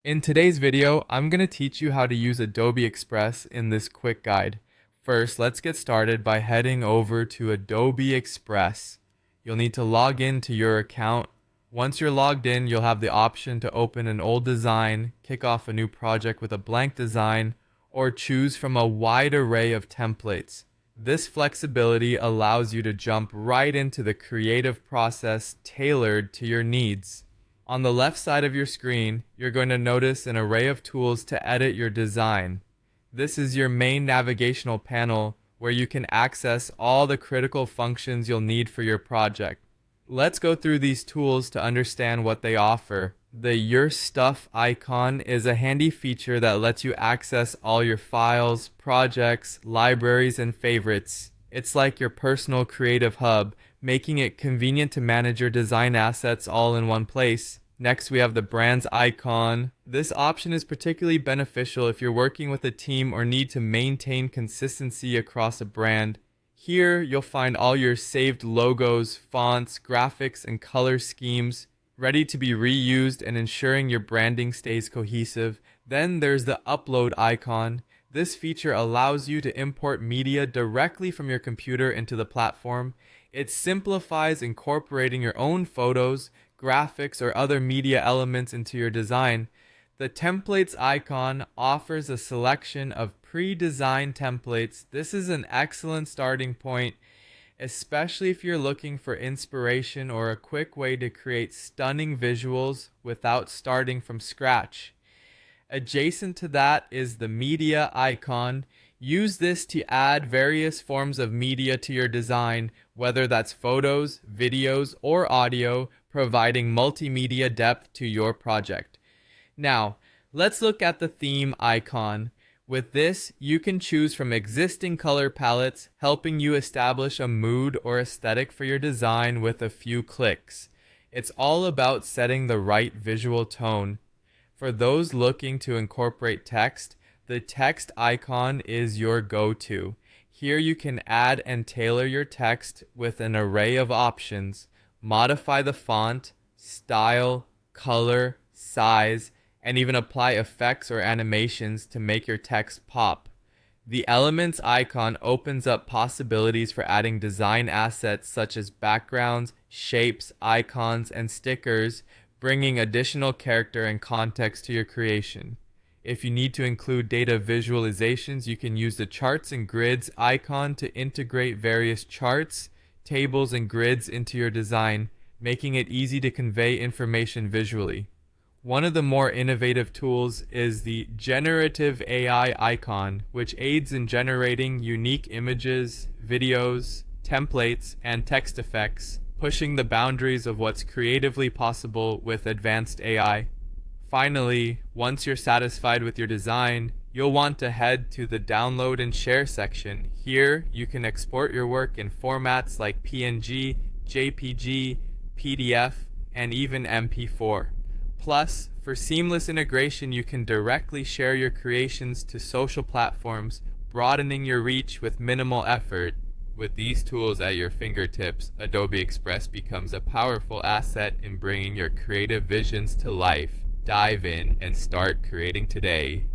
In today's video, I'm going to teach you how to use Adobe Express in this quick guide. First, let's get started by heading over to Adobe Express. You'll need to log in to your account. Once you're logged in, you'll have the option to open an old design, kick off a new project with a blank design, or choose from a wide array of templates. This flexibility allows you to jump right into the creative process tailored to your needs. On the left side of your screen, you're going to notice an array of tools to edit your design. This is your main navigational panel where you can access all the critical functions you'll need for your project. Let's go through these tools to understand what they offer. The Your Stuff icon is a handy feature that lets you access all your files, projects, libraries, and favorites. It's like your personal creative hub, making it convenient to manage your design assets all in one place. Next, we have the Brands icon. This option is particularly beneficial if you're working with a team or need to maintain consistency across a brand. Here, you'll find all your saved logos, fonts, graphics, and color schemes ready to be reused and ensuring your branding stays cohesive. Then there's the Upload icon. This feature allows you to import media directly from your computer into the platform. It simplifies incorporating your own photos, graphics, or other media elements into your design. The Templates icon offers a selection of pre-designed templates. This is an excellent starting point, especially if you're looking for inspiration or a quick way to create stunning visuals without starting from scratch. Adjacent to that is the Media icon. Use this to add various forms of media to your design, whether that's photos, videos, or audio, providing multimedia depth to your project. Now, let's look at the Theme icon. With this, you can choose from existing color palettes, helping you establish a mood or aesthetic for your design with a few clicks. It's all about setting the right visual tone. For those looking to incorporate text, the Text icon is your go-to. Here you can add and tailor your text with an array of options. Modify the font, style, color, size, and even apply effects or animations to make your text pop. The Elements icon opens up possibilities for adding design assets such as backgrounds, shapes, icons, and stickers, bringing additional character and context to your creation. If you need to include data visualizations, you can use the Charts and Grids icon to integrate various charts, tables, and grids into your design, making it easy to convey information visually. One of the more innovative tools is the Generative AI icon, which aids in generating unique images, videos, templates, and text effects, pushing the boundaries of what's creatively possible with advanced AI. Finally, once you're satisfied with your design, you'll want to head to the Download and Share section. Here, you can export your work in formats like PNG, JPG, PDF, and even MP4. Plus, for seamless integration, you can directly share your creations to social platforms, broadening your reach with minimal effort. With these tools at your fingertips, Adobe Express becomes a powerful asset in bringing your creative visions to life. Dive in and start creating today.